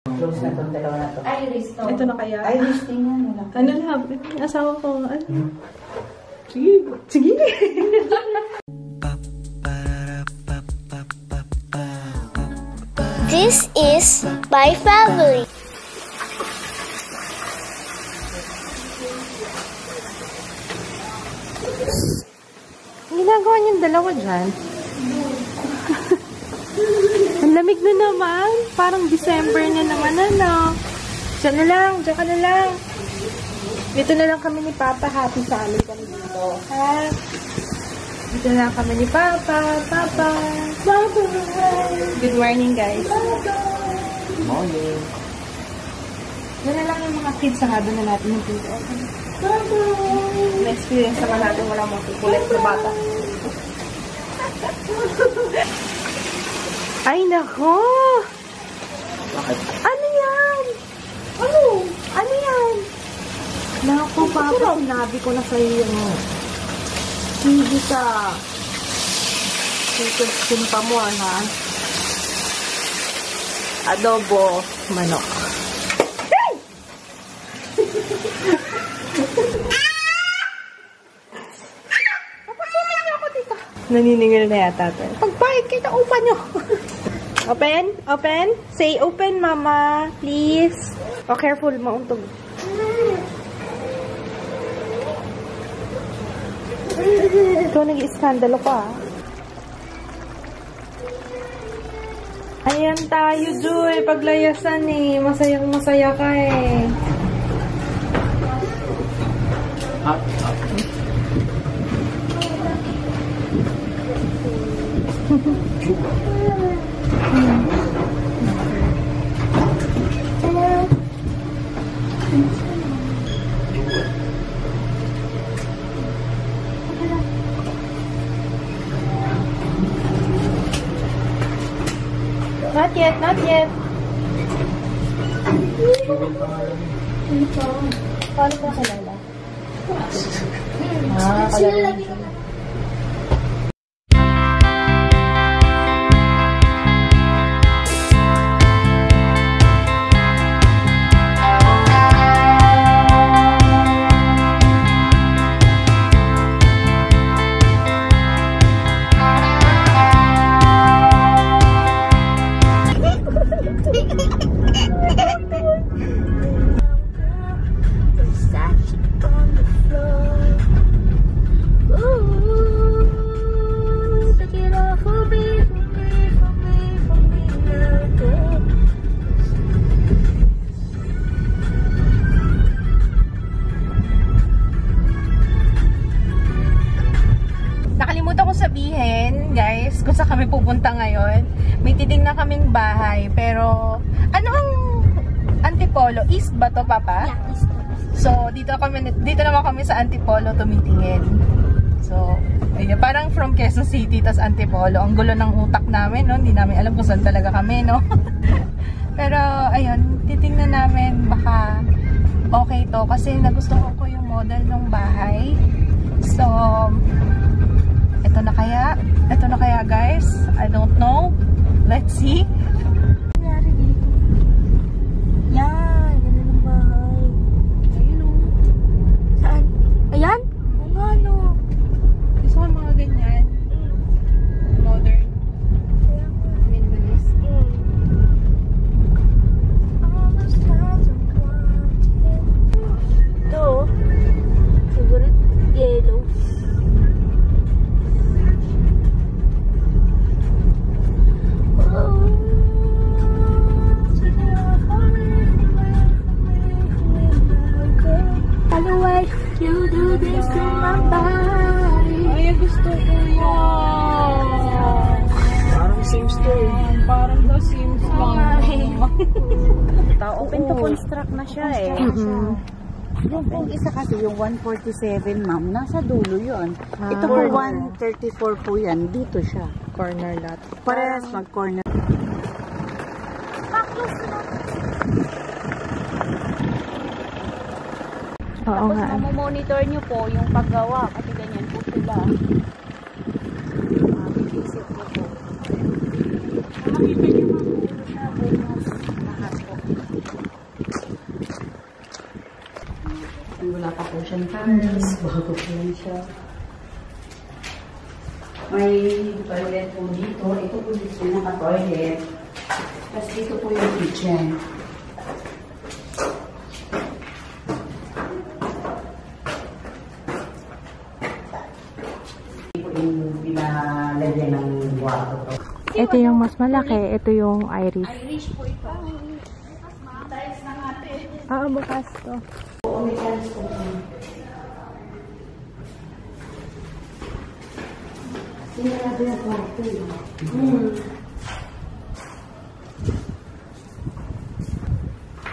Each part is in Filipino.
Close na itong dalawa na ito. Ay, listo. Ito na kaya? Ay, listing nga. Ano lang? Asawa ko. Ano? Sige. Sige. This is my family. Ginagawa niyong dalawa dyan. Ang lamig na naman. Parang December na naman, ano. Diyan na lang. Diyan ka na lang. Dito na lang kami ni Papa. Happy family kami dito. Ha? Dito na lang kami ni Papa. Papa. Papa. Good morning, guys. Good morning. Diyan na lang yung mga kids sa habang na natin yung pinto. Papa. Na-experience naman natin walang makukulit na bata. Ay, nako! Bakit? Ano yan? Ano? Ano yan? Naku, Papa, sinabi ko na sa'yo yung hindi ka sinpa mo, ha? Adobo manok. Hey! Papasukin niyo ako dito. Naniningil na yata ito. Pagbayad kita, upa niyo. Open? Open? Say open, Mama. Please. Oh, careful, mauntog. Ikaw nag-iskandalo ka. Ayan tayo, Joy. Paglayasan eh. Masayang masaya ka eh. Not yet, not yet. Paano ko kilala? Kilala. Sabihin, guys, kung saan kami pupunta ngayon. May titingnan kaming bahay, pero ano ang Antipolo? East ba to, Papa? Yeah, east. So, dito naman kami sa Antipolo tumitingin. So, ayun, parang from Quezon City tas Antipolo. Ang gulo ng utak namin, no? Hindi namin alam kung saan talaga kami, no? Pero, ayun, titingnan namin baka okay to kasi nagustuhan ko yung model ng bahay. So, ito na kaya guys, I don't know, let's see. Nangyari dito? Yan, ganun ang bahay. Ayun o. Saan? Ayan? O nga no. Gusto ko mga ganyan. Modern. Minimalist. Ito, favorite yellow. You do this to my body. Ay, gusto ko yan. Parang Sims to eh. Parang daw Sims lang. Open to construct na siya eh. Yung pong isa kasi, yung 147, ma'am, nasa dulo yun. Ito po 134 po yan. Dito siya. Corner lot. Parehas mag-corner. Oo nga. Tapos mamomonitor nyo po yung paggawa kasi ganyan po sila. Bibisip nyo po. Makikita nyo mga ulo siya bukas lahat po. Wala pa po siyang tiles. Bago po lang siya. May toilet po dito. Ito po dito naka-toilet. Tapos dito po yung kitchen. Ito po yung pinalagyan ng water. Ito yung mas malaki. Ito yung Irish. Irish po ito. Tiles na natin. Bukas to. Oo, may tiles po. Sinarado yung kwarto eh.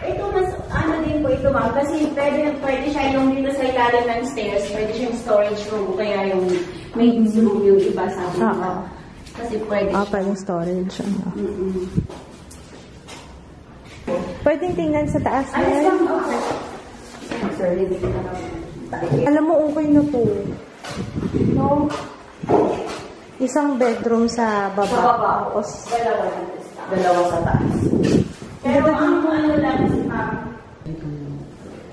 Ito mas ano din po ito ma'am kasi pwede siya yung dito sa ilalim ng stairs, pwede siya yung storage room kaya yung maid's room yung iba sa akin. Kasi pwede siya. Pwedeng storage. Pwedeng tingnan sa taas Ano yan. lang? Okay. Sorry, hindi ko na Alam mo, okay na to. No? Isang bedroom sa baba. Sa baba. Tapos, dalawa sa taas. Pero ang ano lang si ma'am.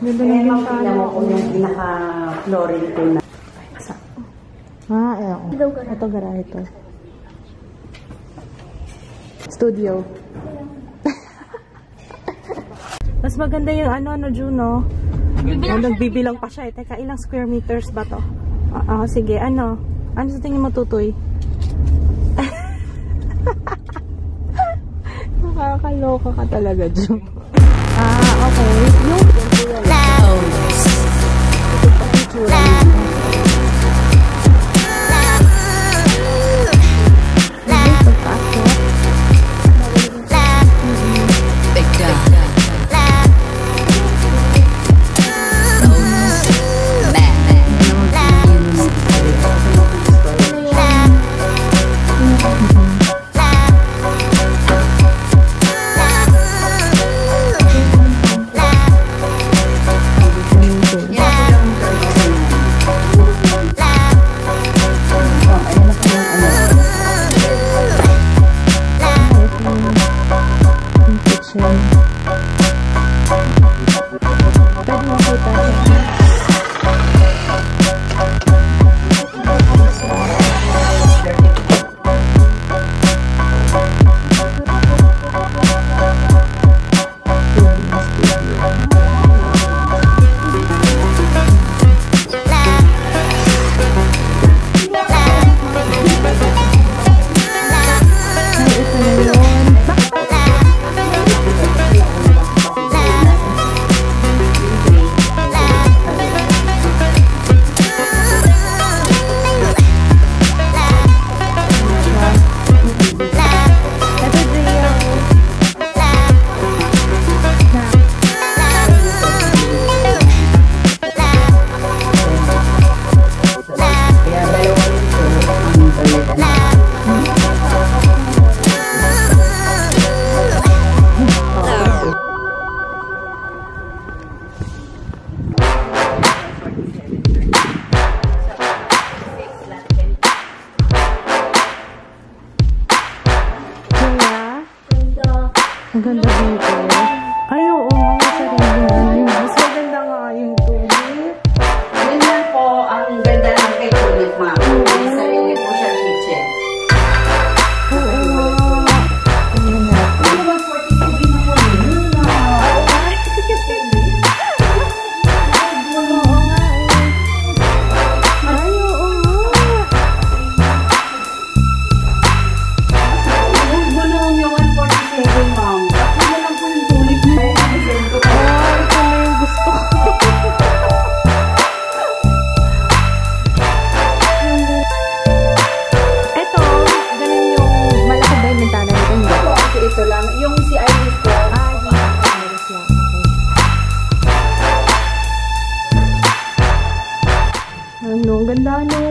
ganda Kaya na yung makikita mo kung yung pinaka-flooring ko na. Ayan. Ito garahe to. Studio. Mas maganda yung ano, Juno. Nagbibilang pa siya. Teka, ilang square meters ba to? Sige, ano? Ano sa tingin mo, Tutoy? Nakakaloka ka talaga, Juno. Okay. Yung ang ganda dito. Ay, oo, mga sarili. Mas maganda nga yung tubig. Yun lang po ang ganda ng kay Tulip, ma'am. May sarili po siya kitchen. Oo nga. Tingnan natin. Ano ba 42 din ako yun? Ay, oo nga. Yung gulong yung 147, ma'am. Ano lang po yung Tulip na yun. Ito na yung gusto ko. Ito, ganun yung malaki ba yung bintana nito? Hindi. Ito, ito lang. Yung si Iris ko. Iris lang. Okay. Ano, ang ganda no.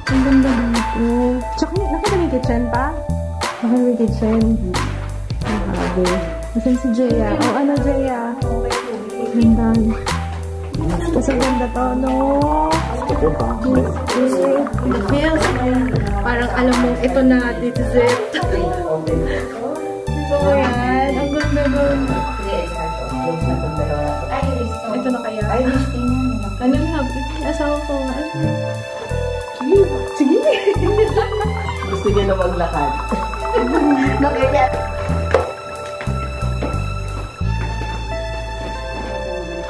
Ang ganda dito. Tsaka, nakita may kitchen pa? Nakita may kitchen. Grabe. Nasaan si Jaya? Oh, ano Jaya? Ganda. Tapos ang ganda to, no? Feels parang alam mo ito na dessert. So yan, ang ganda nun. Ito na kaya. Iris, tingnan mo. Anong happy? Asawa ko nga. Sige. Gusto niya na maglakad.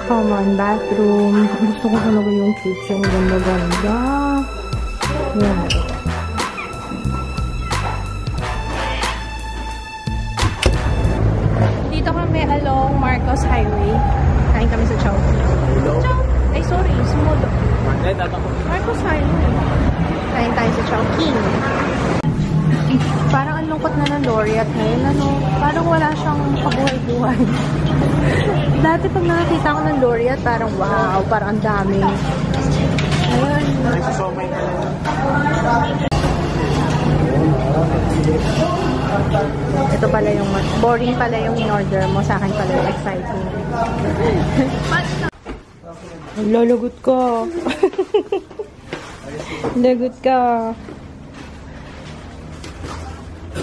Common bathroom. Gusto ko talaga yung kitchen. Ganda-ganda. Yan. Dito kami along Marcos Highway. Kain kami sa Chowking. Ay, sorry. Small. Marcos Highway. Kain tayo sa Chowking. Parang ang lungkot na ng Laureate ngayon. Ano, parang wala siyang kabuhay-buhay. Dati pag nakakita ko ng Laureate, parang wow, parang ang dami. Ayun. Ito pala yung boring pala yung in-order mo. Sa akin pala yung exciting. Lalagot ka. Lagot ka.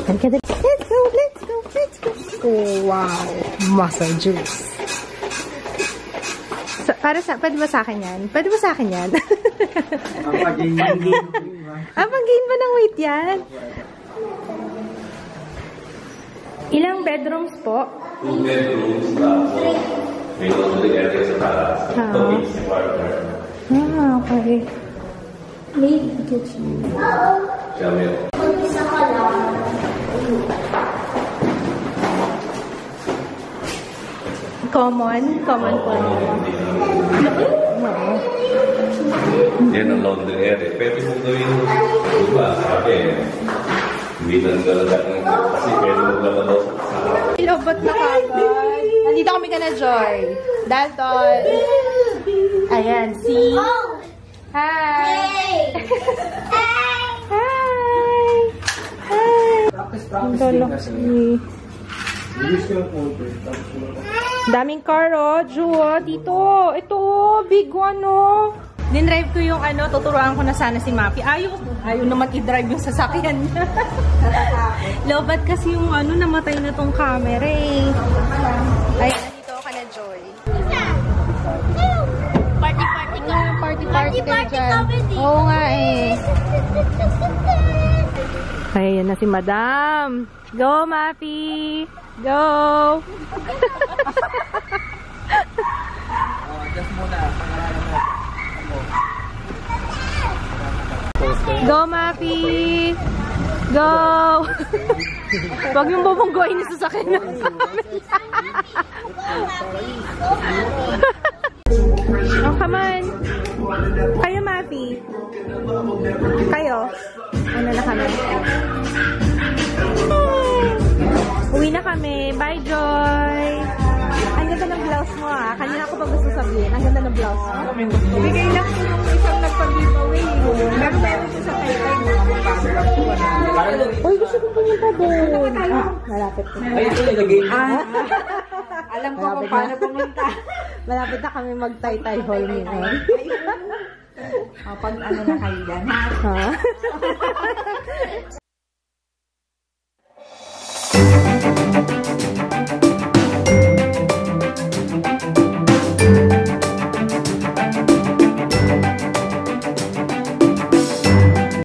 Let's go, let's go, let's go. Oh, wow. Muscle juice. Pwede ba sa akin yan? Pwede ba sa akin yan? Pag-gain ba ng weight yan? Ilang bedrooms po? 2 bedrooms, may laundry area sa taas. Okay. Made kitchen. Jamil. Mag-isa ka lang. Common po. Yan ang laundry area. Pwede mo gawin, diba, sabi, hindi lang talaga kasi pwede mo lang daw sa Lobot na kagad. Nandito kami ka na, Joy. Dalton. Ayan, see? Hi! Hi! Hi! Ang lalaki. Daming car, oh. Juwa, dito. Ito, big one, oh. Dinrive ko yung tuturuan ko na sana si Mapi. Ayaw naman i-drive yung sasakyan niya. Lobat kasi yung namatay na tong camera eh. Ay, nandito ka na, Joy. Party-party ka. Party-party ka dyan. Oo nga eh. Ayan na si Madam. Go, Mapi! Go! Just muna. Go, Mapi! Go! Huwag yung bubunggoyin sa sakin ng oh, come on! Kayo, Mapi! Kayo? Ano na kami? Uwi na kami. Bye, Joy! Ang ganda ng blouse mo, ah. Kanina ko pa gusto sabihin. Ang ganda ng blouse mo. Bigay lang ko yung isang nagpag-giveaway. Pero meron siya sa kailan. Uy, gusto kong pumunta doon. Malapit ko. Ay, ito yung nag-game. Alam ko kung paano pumunta. Malapit na kami mag-tay-tay hall ngayon. Pag na kayo yan, ha? Ha?